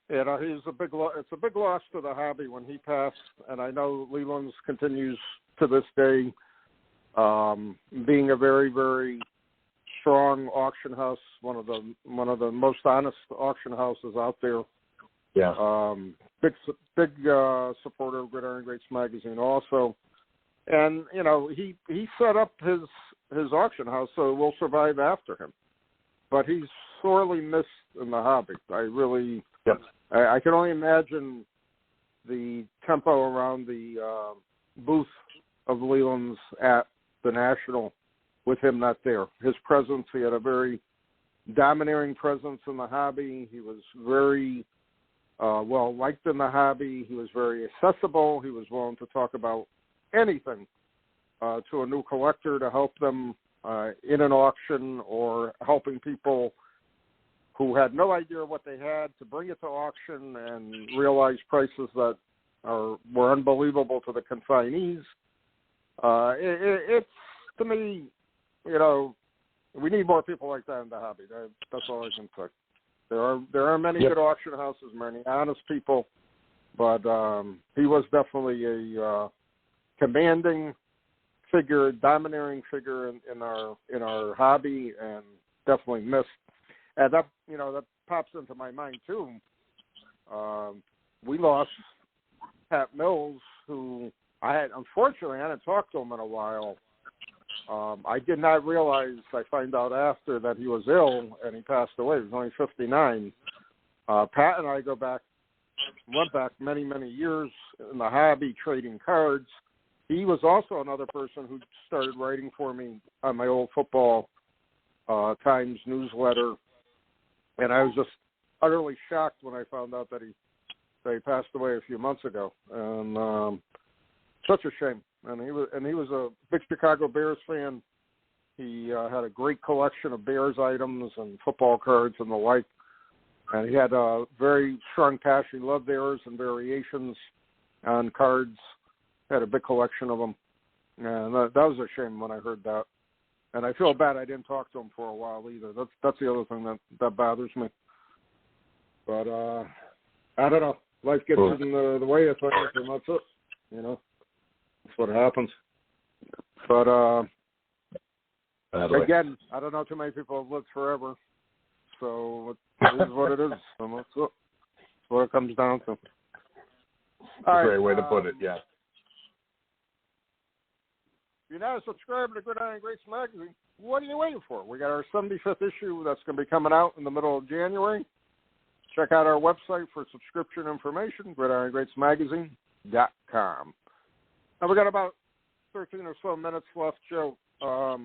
a big loss to the hobby when he passed, and I know Leland's continues to this day, being a very, very strong auction house, one of the most honest auction houses out there. Yeah. Big supporter of Gridiron Greats magazine also, and he set up his auction house so it will survive after him, but he's sorely missed in the hobby. I can only imagine the tempo around the booth of Leland's at the National with him not there. His presence, he had a very domineering presence in the hobby. He was very well liked in the hobby. He was very accessible. He was willing to talk about anything to a new collector to help them in an auction or helping people who had no idea what they had to bring it to auction and realize prices that were unbelievable to the consignees. It's, to me, we need more people like that in the hobby. That's all I can say. There are many good auction houses, many honest people, but he was definitely a commanding figure, domineering figure in our hobby, and definitely missed. And that pops into my mind too. We lost Pat Mills, who unfortunately, I hadn't talked to him in a while. I did not realize, I find out after, that he was ill and he passed away. He was only 59. Pat and I went back many, many years in the hobby, trading cards. He was also another person who started writing for me on my old Football Times newsletter. And I was just utterly shocked when I found out that he passed away a few months ago. And such a shame. And he was a big Chicago Bears fan. He had a great collection of Bears items and football cards and the like. And he had a very strong passion. He loved errors and variations on cards. Had a big collection of them. And that was a shame when I heard that. And I feel bad I didn't talk to him for a while either. That's the other thing that bothers me. But I don't know. Life gets in the way of things, and that's it. You know, that's what happens. But again, I don't know too many people have lived forever. So it is what it is. And that's what it comes down to. Great way to put it, yeah. If you're not a subscriber to Gridiron Greats magazine, what are you waiting for? We got our 75th issue that's going to be coming out in the middle of January. Check out our website for subscription information, gridirongreatsmagazine.com. Now, we got about 13 or so minutes left, Joe. A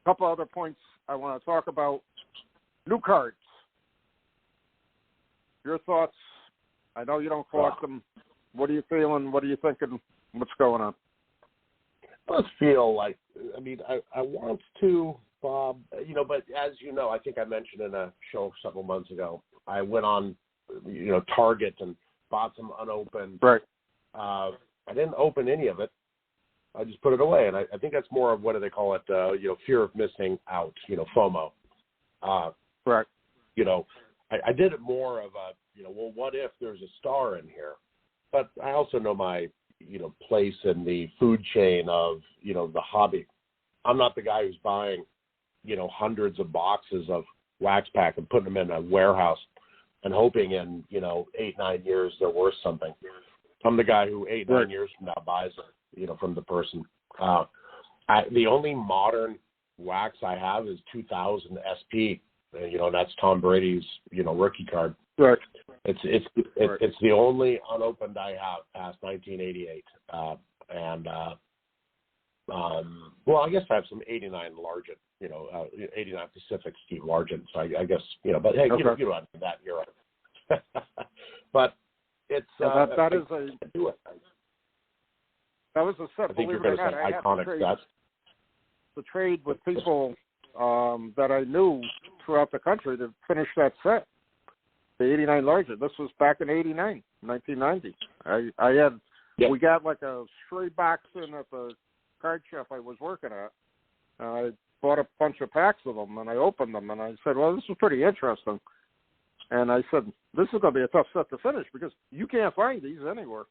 couple other points I want to talk about. New cards. Your thoughts? I know you don't collect them. What are you feeling? What are you thinking? What's going on? I just feel like, I want to, Bob, but as you know, I think I mentioned in a show several months ago, I went on, Target and bought some unopened. Right. I didn't open any of it. I just put it away. And I think that's more of, what do they call it, fear of missing out, FOMO. Right. I did it more of a, well, what if there's a star in here? But I also know my, place in the food chain of, the hobby. I'm not the guy who's buying, hundreds of boxes of wax pack and putting them in a warehouse and hoping in, 8-9 years they're worth something. I'm the guy who 8-9 years from now buys it, from the person. The only modern wax I have is 2000 SP, and that's Tom Brady's, rookie card. Right. It's the only unopened I have past 1988. Well, I guess I have some 89 Largent, 89 Pacific Steve Largent. So I guess, but hey, you don't need that. You're right. But it's that was a set. I think you're going to say iconic sets. To trade with people that I knew throughout the country to finish that set. The 89 Largent. This was back in 89, 1990. I had, we got like a stray box in at the card shop I was working at. I bought a bunch of packs of them, and I opened them, and I said, well, this is pretty interesting. And I said, this is going to be a tough set to finish because you can't find these anywhere,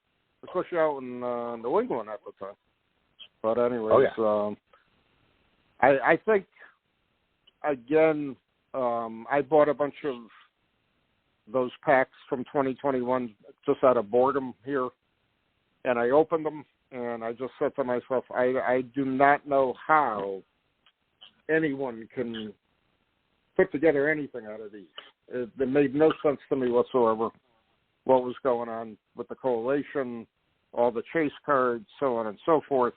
especially out in New England at the time. But anyways, I think, again, I bought a bunch of those packs from 2021 just out of boredom here, and I opened them, and I just said to myself, I do not know how anyone can put together anything out of these. It made no sense to me whatsoever what was going on with the collation, all the chase cards, so on and so forth.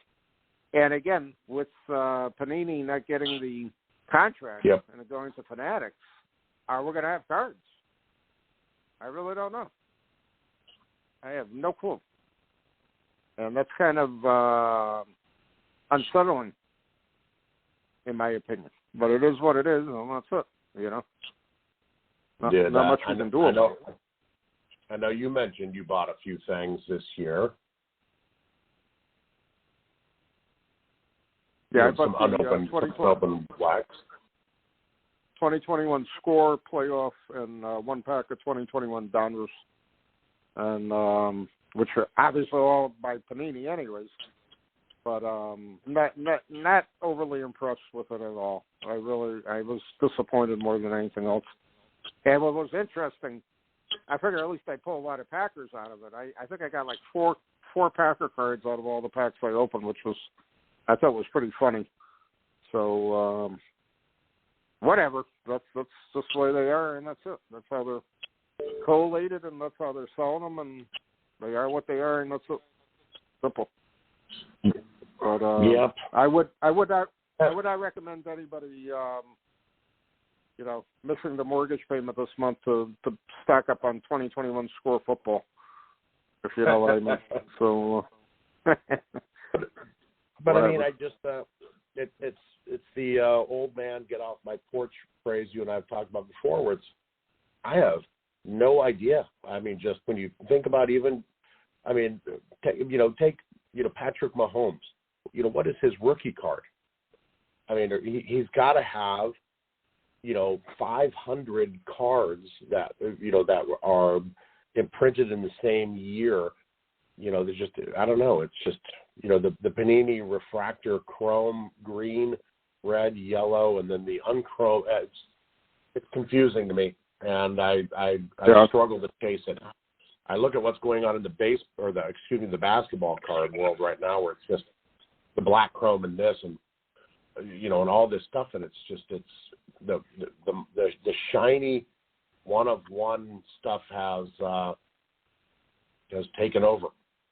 And again, with Panini not getting the contract and it going to Fanatics, are we going to have cards? I really don't know. I have no clue. And that's kind of unsettling, in my opinion. But it is what it is, and that's it, Not much we can do about it. I know you mentioned you bought a few things this year. Yeah, I bought some unopened wax. 2021 Score playoff and one pack of 2021 Donruss, and which are obviously all by Panini, anyways. But not overly impressed with it at all. I was disappointed more than anything else. And what was interesting, I figure at least I pull a lot of Packers out of it. I think I got like four Packer cards out of all the packs I opened, which I thought was pretty funny. So whatever, that's just the way they are, and that's it. That's how they're collated, and that's how they're selling them, and they are what they are, and that's it. Simple. But yep. I would not recommend anybody missing the mortgage payment this month to stock up on 2021 Score football, if you know what I mean. So, but I mean, I just it's the old man get off my porch phrase you and I have talked about before, where I have no idea. I mean, just when you think about even, I mean, take Patrick Mahomes. What is his rookie card? I mean, he's got to have 500 cards that that are imprinted in the same year. There's just, I don't know. It's just the Panini refractor chrome green, red, yellow, and then the unchrome. It's confusing to me, and I struggle to chase it. I look at what's going on in the basketball card world right now, where it's just the black chrome and this and all this stuff, and it's the shiny one of one stuff has taken over.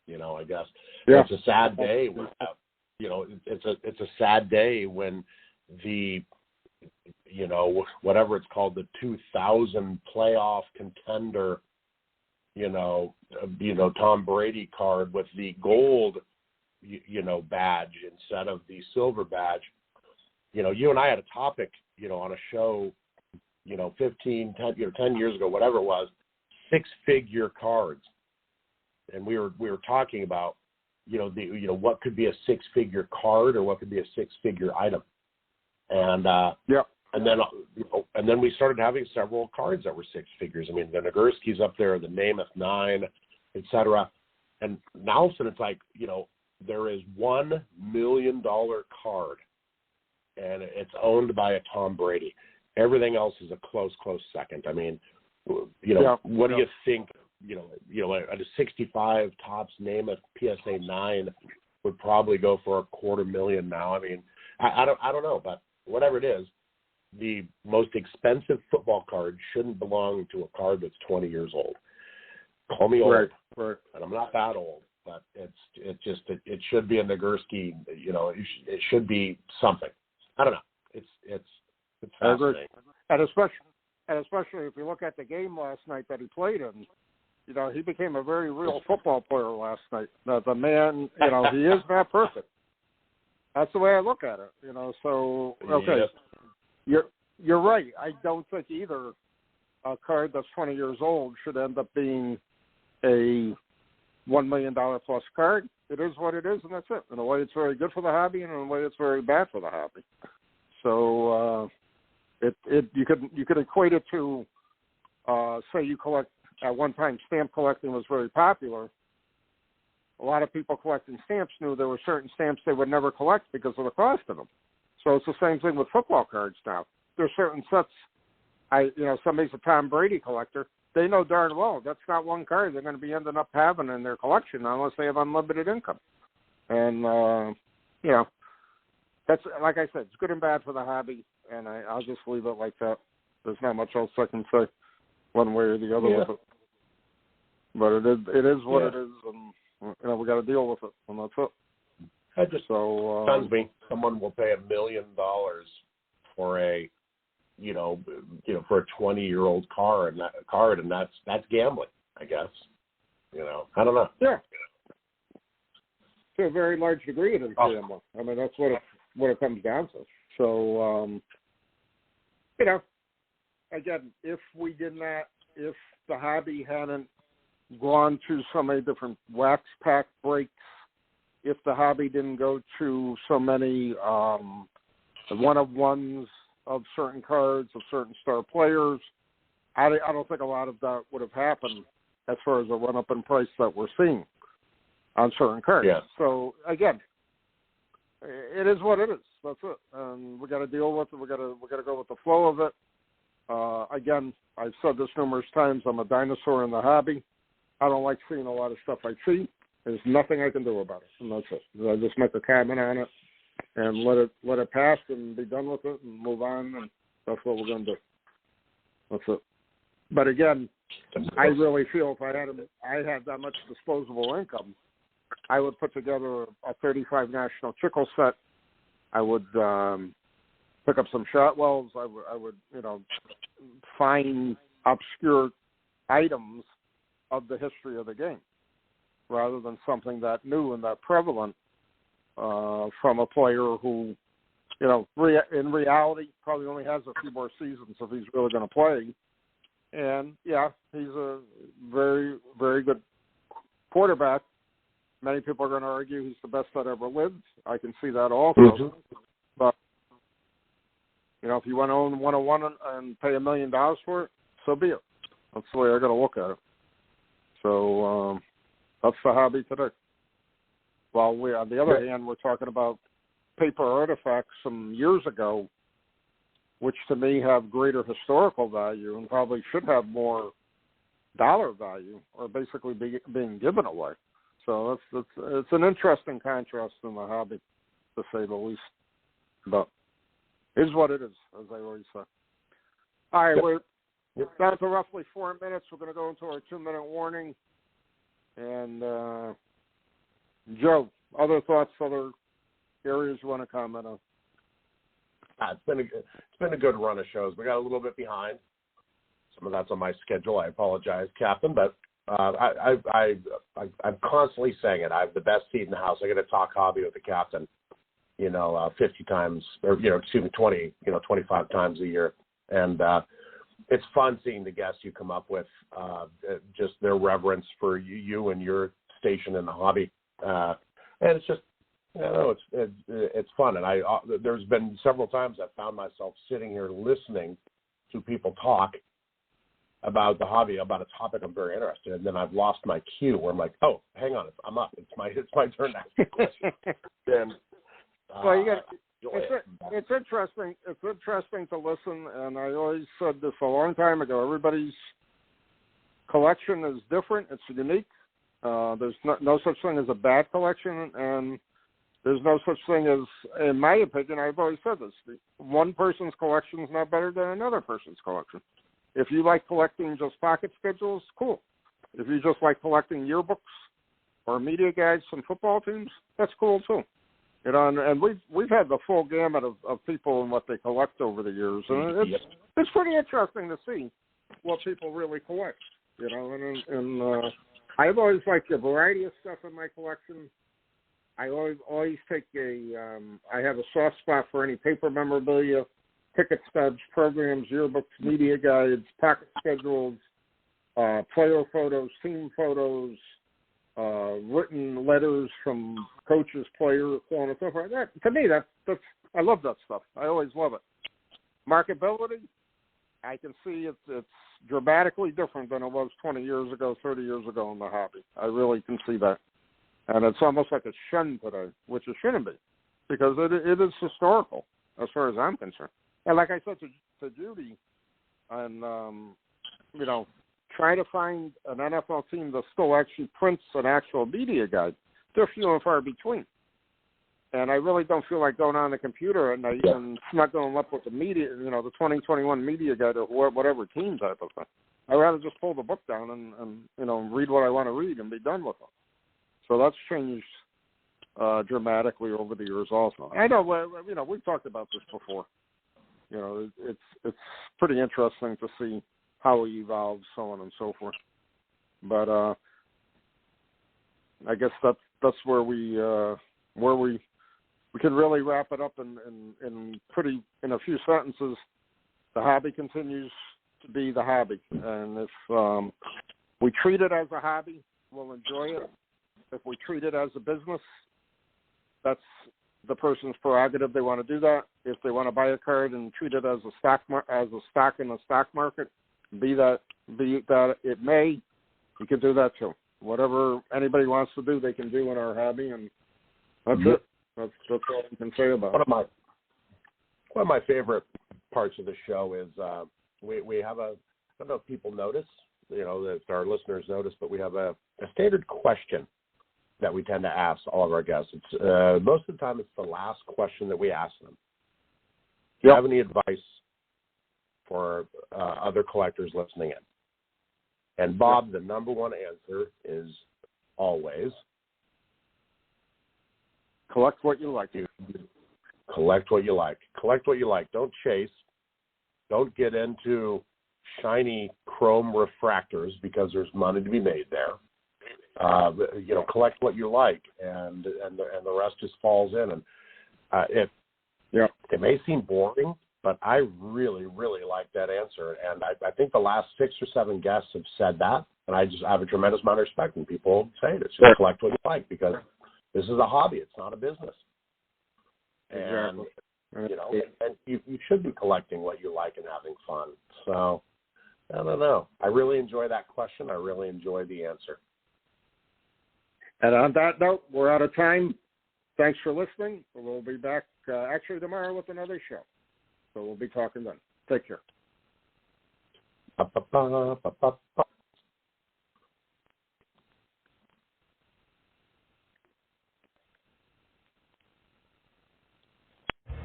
I guess it's a sad day. It's a sad day when the whatever it's called, the 2000 playoff contender, Tom Brady card with the gold, badge instead of the silver badge. You and I had a topic, on a show, 10 years ago, whatever it was, 6-figure cards. And we were talking about, what could be a 6-figure card or what could be a 6-figure item. And, and then we started having several cards that were 6 figures. I mean, the Nagurski's up there, the Namath 9, et cetera. And now all of a sudden it's like, there is $1 million card, and it's owned by a Tom Brady. Everything else is a close second. I mean, what do you think? At a 65 tops Namath PSA 9 would probably go for $250,000 now. I mean, I don't know, but whatever it is, the most expensive football card shouldn't belong to a card that's 20 years old. Call me old, right. And I'm not that old, but it should be a Nagurski. It should be something. I don't know. It's fascinating. And especially if you look at the game last night that he played in, he became a very real football player last night. The man, he is not perfect. That's the way I look at it. So okay, you're right. I don't think either a card that's 20 years old should end up being a $1 million plus card. It is what it is, and that's it. In a way, it's very good for the hobby, and in a way, it's very bad for the hobby. So you could equate it to say you collect. At one time, stamp collecting was very popular. A lot of people collecting stamps knew there were certain stamps they would never collect because of the cost of them. So it's the same thing with football cards now. There's certain sets. Somebody's a Tom Brady collector. They know darn well that's not one card they're going to be ending up having in their collection unless they have unlimited income. And that's, like I said, it's good and bad for the hobby. And I'll just leave it like that. There's not much else I can say one way or the other with it. But it is what it is, and we got to deal with it, and that's it. That just stuns me. Someone will pay $1 million for a, for a 20-year-old card, and that's gambling, I guess. I don't know. Yeah. To a very large degree, it is gambling. I mean, that's what it comes down to. So, again, if the hobby hadn't gone to so many different wax pack breaks, if the hobby didn't go to so many one-of-ones of certain cards, of certain star players, I don't think a lot of that would have happened as far as the run-up in price that we're seeing on certain cards. Yeah. So, again, it is what it is. That's it. And we got to deal with it. We got to go with the flow of it. Again, I've said this numerous times. I'm a dinosaur in the hobby. I don't like seeing a lot of stuff I see. There's nothing I can do about it, and that's it. I just make a comment on it and let it pass and be done with it and move on, and that's what we're going to do. That's it. But again, I really feel if I had that much disposable income, I would put together a 35 National Chickle set. I would pick up some shot wells. I would find obscure items of the history of the game, rather than something that new and that prevalent from a player who, in reality probably only has a few more seasons if he's really going to play. And, yeah, he's a very, very good quarterback. Many people are going to argue he's the best that ever lived. I can see that also. Mm-hmm. But, if you want to own 101 and pay $1 million for it, so be it. That's the way I got to look at it. So that's the hobby today. While on the other hand, we're talking about paper artifacts some years ago, which to me have greater historical value and probably should have more dollar value, or basically being given away. So it's an interesting contrast in the hobby, to say the least. But it is what it is, as I always say. All right, we're down to roughly 4 minutes. We're going to go into our 2-minute warning. And Joe, other thoughts, other areas you want to comment on? It's been a good run of shows. We got a little bit behind. Some of that's on my schedule. I apologize, Captain, but I'm constantly saying it. I have the best seat in the house. I get to talk hobby with the captain, 50 times, or 20, 25 times a year, and it's fun seeing the guests you come up with, just their reverence for you and your station in the hobby, and it's just. It's fun, and there's been several times I've found myself sitting here listening to people talk about the hobby, about a topic I'm very interested in, and then I've lost my cue where I'm like, oh, hang on, I'm up. It's my turn now. And, well, it's interesting. It's interesting to listen, and I always said this a long time ago. Everybody's collection is different. It's unique. There's no such thing as a bad collection, and there's no such thing as, in my opinion, I've always said this, one person's collection is not better than another person's collection. If you like collecting just pocket schedules, cool. If you just like collecting yearbooks or media guides from football teams, that's cool too. And we've had the full gamut of people and what they collect over the years, and it's pretty interesting to see what people really collect. And I've always liked a variety of stuff in my collection. I always take I have a soft spot for any paper memorabilia, ticket stubs, programs, yearbooks, media guides, pocket schedules, player photos, team photos, written letters from coaches, players, so on and so forth. That, to me, that's I love that stuff. I always love it. Marketability, I can see it's dramatically different than it was 20 years ago, 30 years ago in the hobby. I really can see that. And it's almost like a shun today, which it shouldn't be, because it is historical as far as I'm concerned. And like I said to Judy, and try to find an NFL team that still actually prints an actual media guide. They're few and far between. And I really don't feel like going on the computer at night and snuggling up with the media, the 2021 media guide or whatever team type of thing. I'd rather just pull the book down and read what I want to read and be done with it. So that's changed dramatically over the years also. I know, we've talked about this before. It's pretty interesting to see how he evolves, so on and so forth. But I guess that's where we can really wrap it up in a few sentences. The hobby continues to be the hobby, and if we treat it as a hobby, we'll enjoy it. If we treat it as a business, that's the person's prerogative. They want to do that. If they want to buy a card and treat it as a stock in the stock market, be that it may, you can do that too. Whatever anybody wants to do, they can do in our hobby, and that's it. That's all I can say about it. One of my favorite parts of the show is we have I don't know if people notice, if our listeners notice, but we have a standard question that we tend to ask all of our guests. It's most of the time it's the last question that we ask them. Do you have any advice for other collectors listening in? And Bob, the number one answer is always collect what you like. Collect what you like. Collect what you like. Don't chase. Don't get into shiny chrome refractors because there's money to be made there. Collect what you like, and the rest just falls in. And it may seem boring, but I really, really like that answer. And I think the last 6 or 7 guests have said that, and I have a tremendous amount of respect when people say it. It's just collect what you like, because this is a hobby. It's not a business. And, and you should be collecting what you like and having fun. So, I don't know. I really enjoy that question. I really enjoy the answer. And on that note, we're out of time. Thanks for listening. We'll be back actually tomorrow with another show. So we'll be talking then. Take care.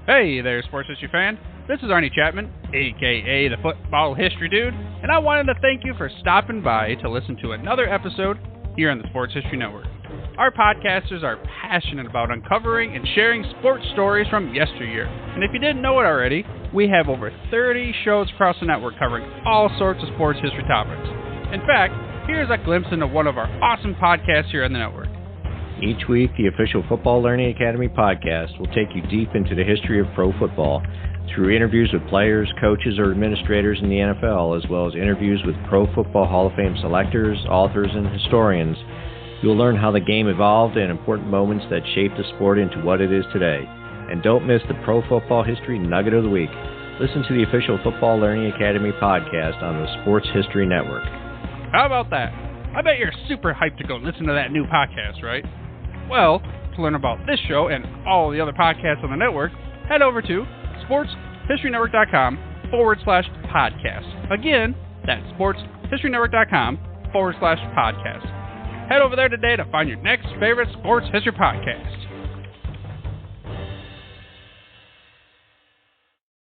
Hey there, sports history fan. This is Arnie Chapman, a.k.a. the Football History Dude, and I wanted to thank you for stopping by to listen to another episode here on the Sports History Network. Our podcasters are passionate about uncovering and sharing sports stories from yesteryear. And if you didn't know it already, we have over 30 shows across the network covering all sorts of sports history topics. In fact, here's a glimpse into one of our awesome podcasts here on the network. Each week, the official Football Learning Academy podcast will take you deep into the history of pro football through interviews with players, coaches, or administrators in the NFL, as well as interviews with Pro Football Hall of Fame selectors, authors, and historians. You'll learn how the game evolved and important moments that shaped the sport into what it is today. And don't miss the Pro Football History Nugget of the Week. Listen to the official Football Learning Academy podcast on the Sports History Network. How about that? I bet you're super hyped to go listen to that new podcast, right? Well, to learn about this show and all the other podcasts on the network, head over to sportshistorynetwork.com/podcast. Again, that's sportshistorynetwork.com/podcast. Head over there today to find your next favorite sports history podcast.